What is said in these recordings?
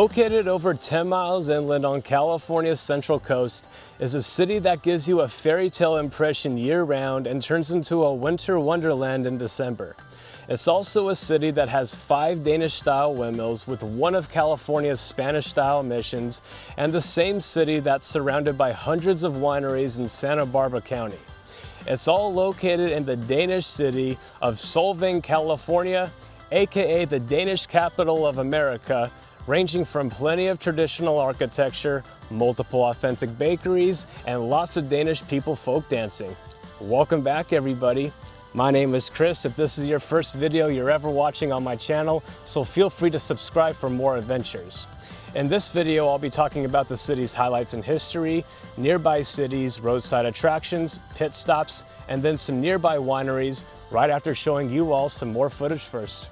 Located over 10 miles inland on California's central coast is a city that gives you a fairy tale impression year-round and turns into a winter wonderland in December. It's also a city that has 5 Danish-style windmills with one of California's Spanish-style missions, and the same city that's surrounded by hundreds of wineries in Santa Barbara County. It's all located in the Danish city of Solvang, California, aka the Danish capital of America, ranging from plenty of traditional architecture, multiple authentic bakeries, and lots of Danish people folk dancing. Welcome back, everybody. My name is Kris. If this is your first video you're ever watching on my channel, so feel free to subscribe for more adventures. In this video, I'll be talking about the city's highlights and history, nearby cities, roadside attractions, pit stops, and then some nearby wineries, right after showing you all some more footage first.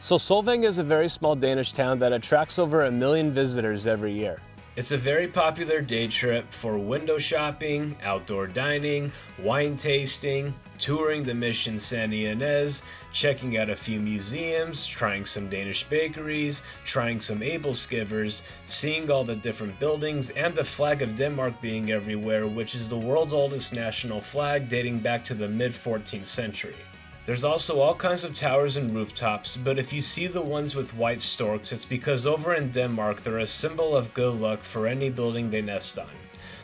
So Solvang is a very small Danish town that attracts over 1 million visitors every year. It's a very popular day trip for window shopping, outdoor dining, wine tasting, touring the mission Ynez, checking out a few museums, trying some Danish bakeries, trying some skivers, seeing all the different buildings, and the flag of Denmark being everywhere, which is the world's oldest national flag dating back to the mid-14th century. There's also all kinds of towers and rooftops, but if you see the ones with white storks, it's because over in Denmark they're a symbol of good luck for any building they nest on.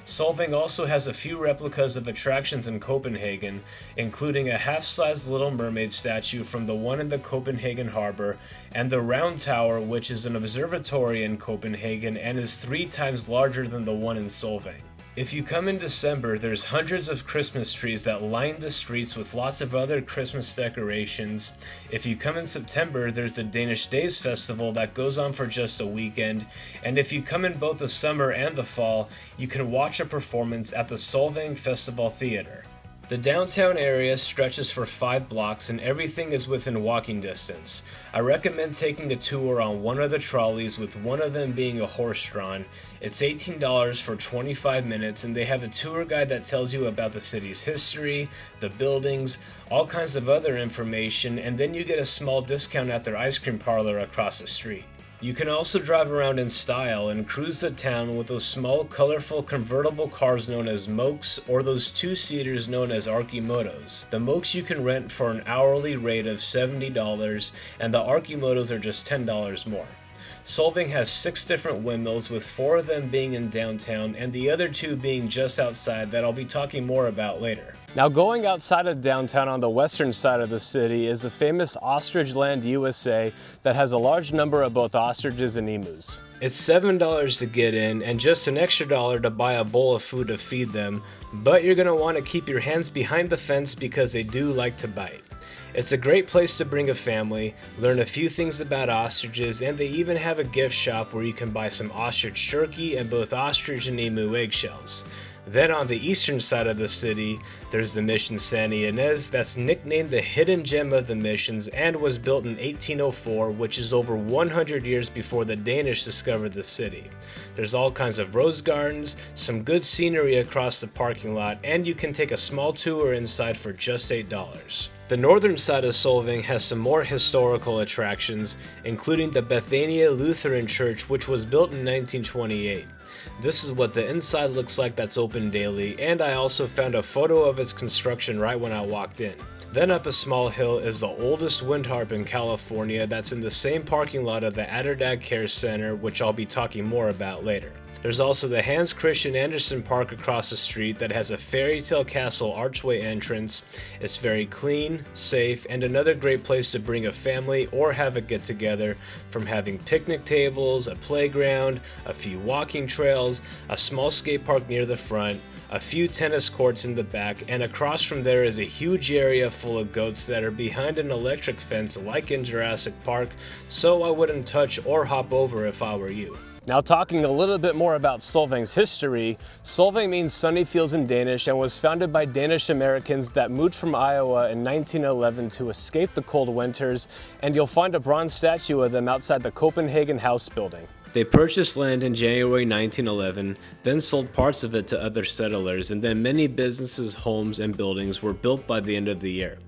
Solvang also has a few replicas of attractions in Copenhagen, including a half-sized Little Mermaid statue from the one in the Copenhagen harbor, and the Round Tower, which is an observatory in Copenhagen and is 3 times larger than the one in Solvang. If you come in December, there's hundreds of Christmas trees that line the streets with lots of other Christmas decorations. If you come in September, there's the Danish Days Festival that goes on for just a weekend. And if you come in both the summer and the fall, you can watch a performance at the Solvang Festival Theater. The downtown area stretches for 5 blocks and everything is within walking distance. I recommend taking a tour on one of the trolleys, with one of them being a horse-drawn. It's $18 for 25 minutes, and they have a tour guide that tells you about the city's history, the buildings, all kinds of other information, and then you get a small discount at their ice cream parlor across the street. You can also drive around in style and cruise the town with those small, colorful convertible cars known as mokes, or those 2-seaters known as Arkimotos. The mokes you can rent for an hourly rate of $70, and the Arkimotos are just $10 more. Solvang has 6 different windmills, with 4 of them being in downtown and the other 2 being just outside that I'll be talking more about later. Now, going outside of downtown on the western side of the city is the famous Ostrich Land USA that has a large number of both ostriches and emus. It's $7 to get in and just an extra $1 to buy a bowl of food to feed them, but you're going to want to keep your hands behind the fence because they do like to bite. It's a great place to bring a family, learn a few things about ostriches, and they even have a gift shop where you can buy some ostrich jerky and both ostrich and emu eggshells. Then on the eastern side of the city, there's the mission Ynez that's nicknamed the hidden gem of the missions and was built in 1804, which is over 100 years before the Danish discovered the city. There's all kinds of rose gardens, some good scenery across the parking lot, and you can take a small tour inside for just $8. The northern side of Solvang has some more historical attractions, including the Bethania Lutheran Church, which was built in 1928. This is what the inside looks like that's open daily, and I also found a photo of its construction right when I walked in. Then up a small hill is the oldest wind harp in California that's in the same parking lot of the Atterdag Care Center, which I'll be talking more about later. There's also the Hans Christian Andersen Park across the street that has a fairy tale castle archway entrance. It's very clean, safe, and another great place to bring a family or have a get together, from having picnic tables, a playground, a few walking trails, a small skate park near the front, a few tennis courts in the back, and across from there is a huge area full of goats that are behind an electric fence like in Jurassic Park, so I wouldn't touch or hop over if I were you. Now, talking a little bit more about Solvang's history, Solvang means sunny fields in Danish and was founded by Danish Americans that moved from Iowa in 1911 to escape the cold winters, and you'll find a bronze statue of them outside the Copenhagen House building. They purchased land in January 1911, then sold parts of it to other settlers, and then many businesses, homes, and buildings were built by the end of the year.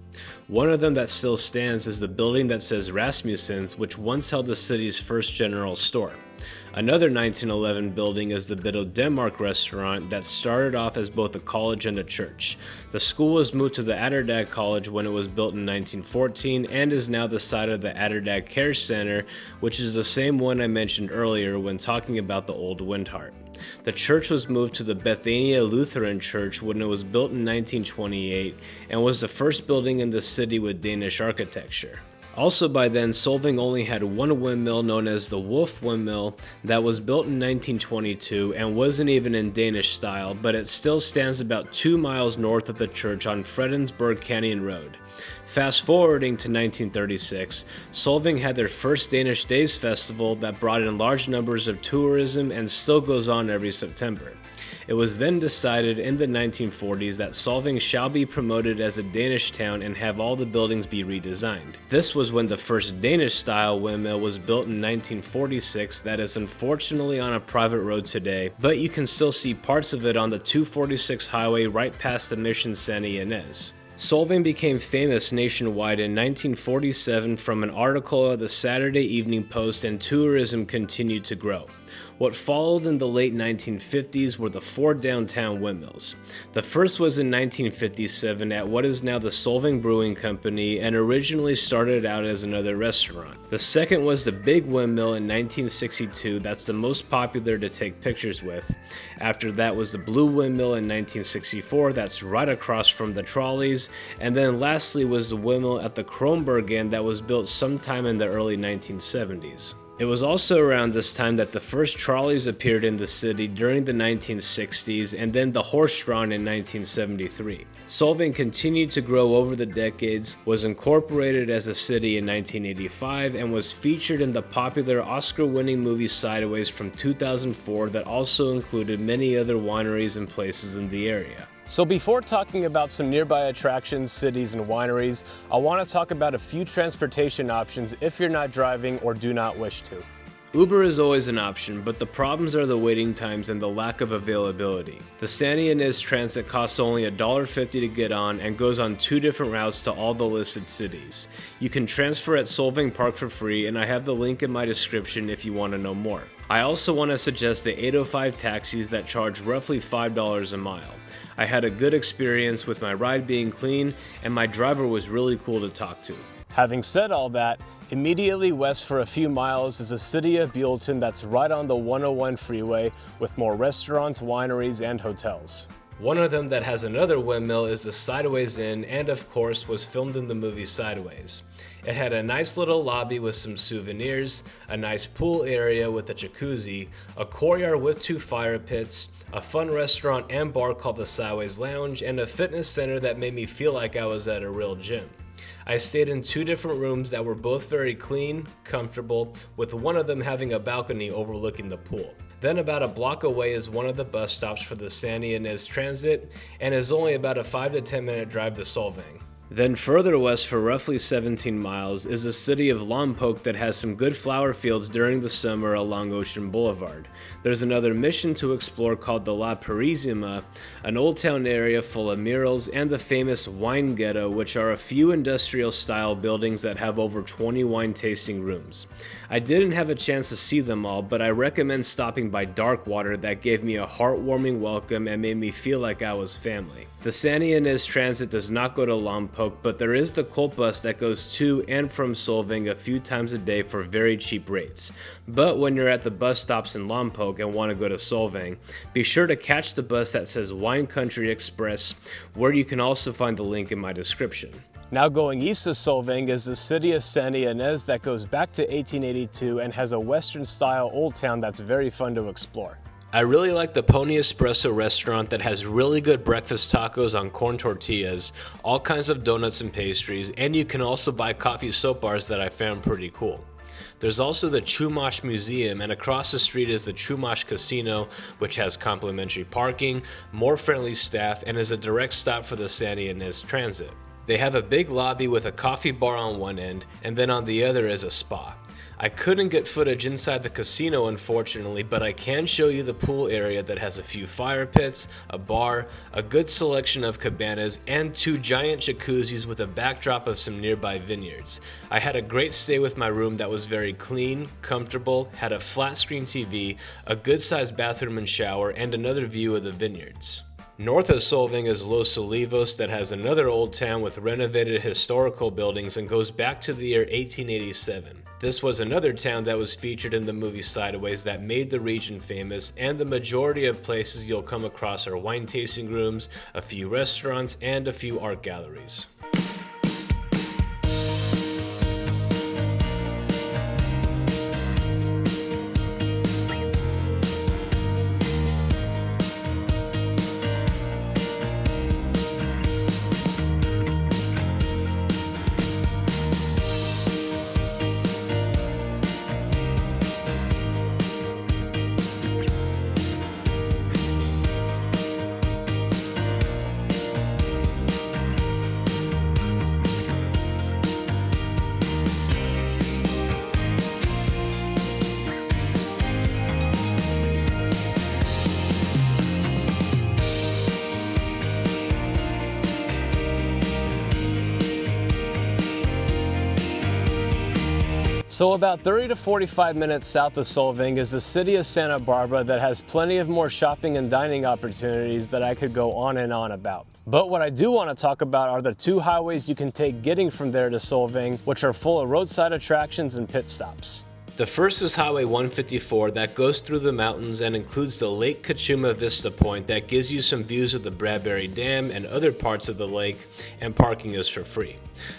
One of them that still stands is the building that says Rasmussen's, which once held the city's first general store. Another 1911 building is the Bit of Denmark restaurant that started off as both a college and a church. The school was moved to the Atterdag College when it was built in 1914 and is now the site of the Atterdag Care Center, which is the same one I mentioned earlier when talking about the old wind harp. The church was moved to the Bethania Lutheran Church when it was built in 1928 and was the first building in the city with Danish architecture. Also by then, Solvang only had one windmill known as the Wolf Windmill that was built in 1922 and wasn't even in Danish style, but it still stands about 2 miles north of the church on Fredensborg Canyon Road. Fast forwarding to 1936, Solvang had their first Danish Days Festival that brought in large numbers of tourism and still goes on every September. It was then decided in the 1940s that Solvang shall be promoted as a Danish town and have all the buildings be redesigned. This was when the first Danish-style windmill was built in 1946 that is unfortunately on a private road today, but you can still see parts of it on the 246 highway right past the mission center Ynez. Solvang became famous nationwide in 1947 from an article of the Saturday Evening Post, and tourism continued to grow. What followed in the late 1950s were the 4 downtown windmills. The first was in 1957 at what is now the Solvang Brewing Company and originally started out as another restaurant. The second was the Big Windmill in 1962, that's the most popular to take pictures with. After that was the Blue Windmill in 1964, that's right across from the trolleys. And then lastly was the windmill at the Kronborg Inn that was built sometime in the early 1970s. It was also around this time that the first trolleys appeared in the city during the 1960s, and then the horse-drawn in 1973. Solvang continued to grow over the decades, was incorporated as a city in 1985, and was featured in the popular Oscar-winning movie Sideways from 2004 that also included many other wineries and places in the area. So before talking about some nearby attractions, cities, and wineries, I want to talk about a few transportation options if you're not driving or do not wish to. Uber is always an option, but the problems are the waiting times and the lack of availability. The Ynez transit costs only $1.50 to get on and goes on 2 different routes to all the listed cities. You can transfer at Solvang Park for free, and I have the link in my description if you want to know more. I also want to suggest the 805 taxis that charge roughly $5 a mile. I had a good experience with my ride being clean, and my driver was really cool to talk to. Having said all that, immediately west for a few miles is the city of Buellton that's right on the 101 freeway with more restaurants, wineries, and hotels. One of them that has another windmill is the Sideways Inn, and of course was filmed in the movie Sideways. It had a nice little lobby with some souvenirs, a nice pool area with a jacuzzi, a courtyard with 2 fire pits, a fun restaurant and bar called the Sideways Lounge, and a fitness center that made me feel like I was at a real gym. I stayed in 2 different rooms that were both very clean, comfortable, with one of them having a balcony overlooking the pool. Then about a block away is one of the bus stops for the Ynez Transit, and is only about a 5 to 10 minute drive to Solvang. Then further west for roughly 17 miles is the city of Lompoc that has some good flower fields during the summer along Ocean Boulevard. There's another mission to explore called the La Parisima, an old town area full of murals, and the famous wine ghetto, which are a few industrial style buildings that have over 20 wine tasting rooms. I didn't have a chance to see them all, but I recommend stopping by Darkwater that gave me a heartwarming welcome and made me feel like I was family. The Ynez Transit does not go to Lompoc, Lompoc, but there is the cult bus that goes to and from Solvang a few times a day for very cheap rates. But when you're at the bus stops in Lompoc and want to go to Solvang, be sure to catch the bus that says Wine Country Express, where you can also find the link in my description. Now going east of Solvang is the city of Ynez that goes back to 1882 and has a Western-style old town that's very fun to explore. I really like the Pony Espresso restaurant that has really good breakfast tacos on corn tortillas, all kinds of donuts and pastries, and you can also buy coffee soap bars that I found pretty cool. There's also the Chumash Museum, and across the street is the Chumash Casino, which has complimentary parking, more friendly staff, and is a direct stop for the Ynez Transit. They have a big lobby with a coffee bar on one end, and then on the other is a spa. I couldn't get footage inside the casino unfortunately, but I can show you the pool area that has a few fire pits, a bar, a good selection of cabanas, and 2 giant jacuzzis with a backdrop of some nearby vineyards. I had a great stay with my room that was very clean, comfortable, had a flat screen TV, a good sized bathroom and shower, and another view of the vineyards. North of Solvang is Los Olivos that has another old town with renovated historical buildings and goes back to the year 1887. This was another town that was featured in the movie Sideways that made the region famous, and the majority of places you'll come across are wine tasting rooms, a few restaurants, and a few art galleries. So about 30 to 45 minutes south of Solvang is the city of Santa Barbara that has plenty of more shopping and dining opportunities that I could go on and on about. But what I do want to talk about are the 2 highways you can take getting from there to Solvang, which are full of roadside attractions and pit stops. The first is Highway 154 that goes through the mountains and includes the Lake Kachuma Vista Point that gives you some views of the Bradbury Dam and other parts of the lake, and parking is for free.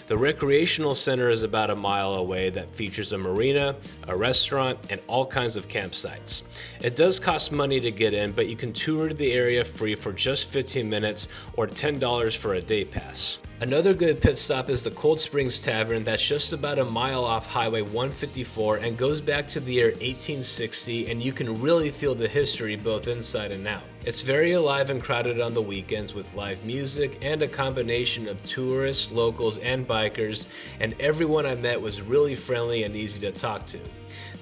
The recreational center is about a mile away that features a marina, a restaurant, and all kinds of campsites. It does cost money to get in, but you can tour the area free for just 15 minutes or $10 for a day pass. Another good pit stop is the Cold Springs Tavern that's just about a mile off Highway 154 and goes back to the year 1860, and you can really feel the history both inside and out. It's very alive and crowded on the weekends with live music and a combination of tourists, locals, and bikers, and everyone I met was really friendly and easy to talk to.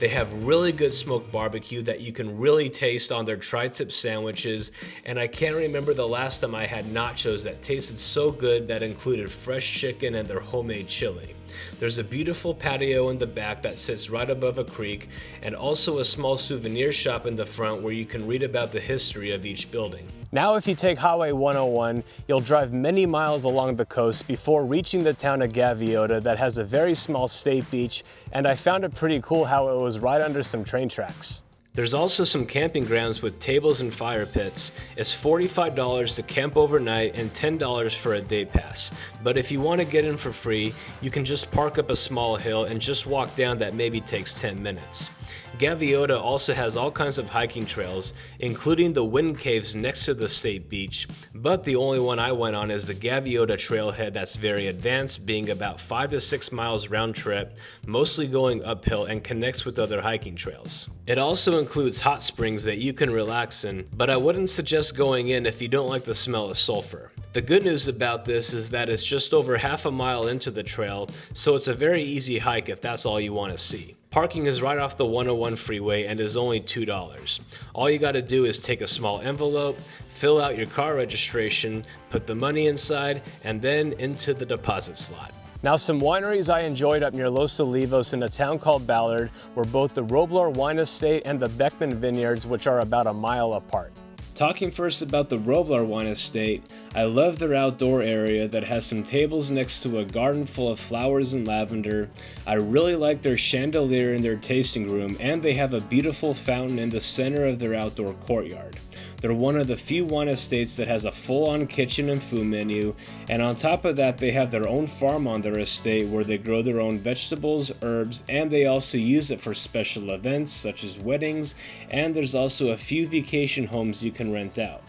They have really good smoked barbecue that you can really taste on their tri-tip sandwiches, and I can't remember the last time I had nachos that tasted so good that included fresh chicken and their homemade chili. There's a beautiful patio in the back that sits right above a creek, and also a small souvenir shop in the front where you can read about the history of each building. Now if you take Highway 101, you'll drive many miles along the coast before reaching the town of Gaviota that has a very small state beach, and I found it pretty cool how it was right under some train tracks. There's also some camping grounds with tables and fire pits. It's $45 to camp overnight and $10 for a day pass. But if you want to get in for free, you can just park up a small hill and just walk down that maybe takes 10 minutes. Gaviota also has all kinds of hiking trails, including the wind caves next to the state beach, but the only one I went on is the Gaviota trailhead that's very advanced, being about 5 to 6 miles round trip, mostly going uphill, and connects with other hiking trails. It also includes hot springs that you can relax in, but I wouldn't suggest going in if you don't like the smell of sulfur. The good news about this is that it's just over half a mile into the trail, so it's a very easy hike if that's all you want to see. Parking is right off the 101 freeway and is only $2. All you gotta do is take a small envelope, fill out your car registration, put the money inside, and then into the deposit slot. Now some wineries I enjoyed up near Los Olivos in a town called Ballard were both the Roblar Wine Estate and the Beckman Vineyards, which are about a mile apart. Talking first about the Roblar Wine Estate, I love their outdoor area that has some tables next to a garden full of flowers and lavender. I really like their chandelier in their tasting room, and they have a beautiful fountain in the center of their outdoor courtyard. They're one of the few wine estates that has a full-on kitchen and food menu, and on top of that they have their own farm on their estate where they grow their own vegetables, herbs, and they also use it for special events such as weddings, and there's also a few vacation homes you can rent out.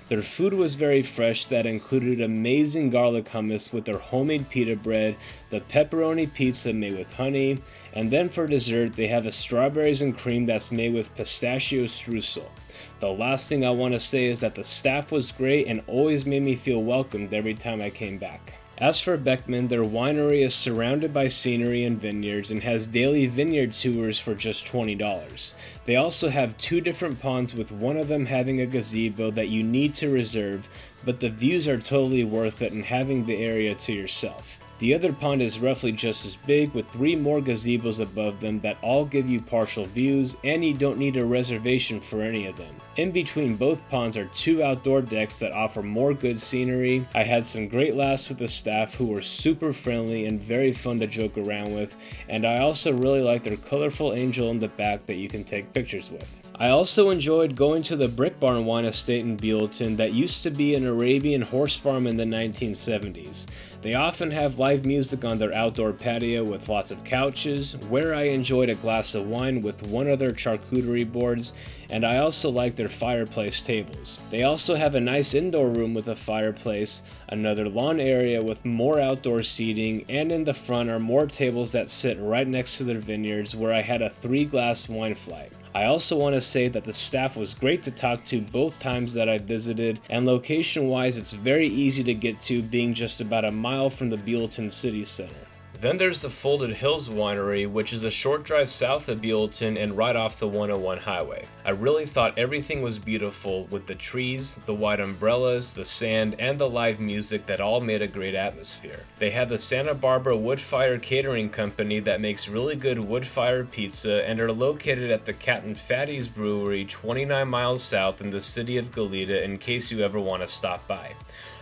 Their food was very fresh, that included amazing garlic hummus with their homemade pita bread, the pepperoni pizza made with honey, and then for dessert they have a strawberries and cream that's made with pistachio streusel. The last thing I want to say is that the staff was great and always made me feel welcomed every time I came back. As for Beckman, their winery is surrounded by scenery and vineyards and has daily vineyard tours for just $20. They also have 2 different ponds, with one of them having a gazebo that you need to reserve, but the views are totally worth it and having the area to yourself. The other pond is roughly just as big, with 3 more gazebos above them that all give you partial views, and you don't need a reservation for any of them. In between both ponds are 2 outdoor decks that offer more good scenery. I had some great laughs with the staff, who were super friendly and very fun to joke around with, and I also really like their colorful angel in the back that you can take pictures with. I also enjoyed going to the Brick Barn Wine Estate in Buellton that used to be an Arabian horse farm in the 1970s. They often have live music on their outdoor patio with lots of couches, where I enjoyed a glass of wine with one of their charcuterie boards, and I also like their fireplace tables. They also have a nice indoor room with a fireplace, another lawn area with more outdoor seating, and in the front are more tables that sit right next to their vineyards, where I had a 3-glass wine flight. I also want to say that the staff was great to talk to both times that I visited, and location-wise it's very easy to get to, being just about a mile from the Buellton City Center. Then there's the Folded Hills Winery, which is a short drive south of Buellton and right off the 101 highway. I really thought everything was beautiful, with the trees, the white umbrellas, the sand, and the live music that all made a great atmosphere. They have the Santa Barbara Woodfire Catering Company that makes really good wood-fire pizza, and are located at the Captain Fatty's Brewery 29 miles south in the city of Goleta, in case you ever want to stop by.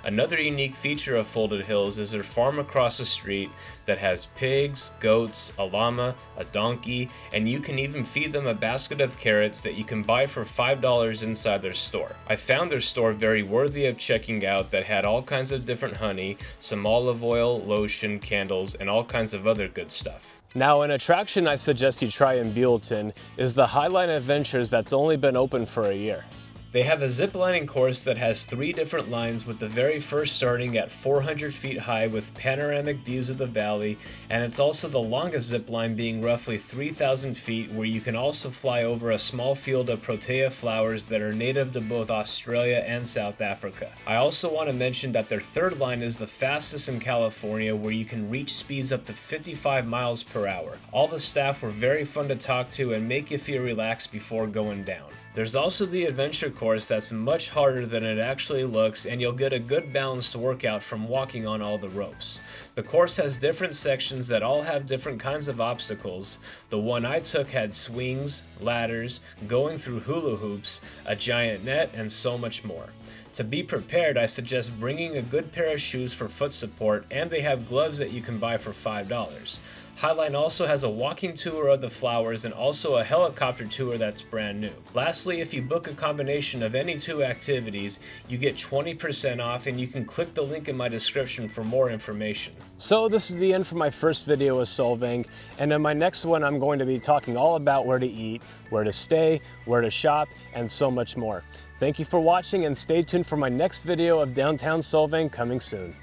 Another unique feature of Folded Hills is their farm across the street that has pigs, goats, a llama, a donkey, and you can even feed them a basket of carrots that you can buy for $5 inside their store. I found their store very worthy of checking out, that had all kinds of different honey, some olive oil, lotion, candles, and all kinds of other good stuff. Now, an attraction I suggest you try in Buellton is the Highline Adventures that's only been open for a year. They have a ziplining course that has 3 different lines, with the very first starting at 400 feet high with panoramic views of the valley, and it's also the longest zip line, being roughly 3,000 feet, where you can also fly over a small field of protea flowers that are native to both Australia and South Africa. I also want to mention that their third line is the fastest in California, where you can reach speeds up to 55 miles per hour. All the staff were very fun to talk to and make you feel relaxed before going down. There's also the adventure course that's much harder than it actually looks, and you'll get a good balanced workout from walking on all the ropes. The course has different sections that all have different kinds of obstacles. The one I took had swings, ladders, going through hula hoops, a giant net, and so much more. To be prepared, I suggest bringing a good pair of shoes for foot support, and they have gloves that you can buy for $5. Highline also has a walking tour of the flowers and also a helicopter tour that's brand new. Lastly, if you book a combination of any 2 activities, you get 20% off, and you can click the link in my description for more information. So this is the end for my first video with Solvang, and in my next one I'm going to be talking all about where to eat, where to stay, where to shop, and so much more. Thank you for watching, and stay tuned for my next video of Downtown Solvang coming soon.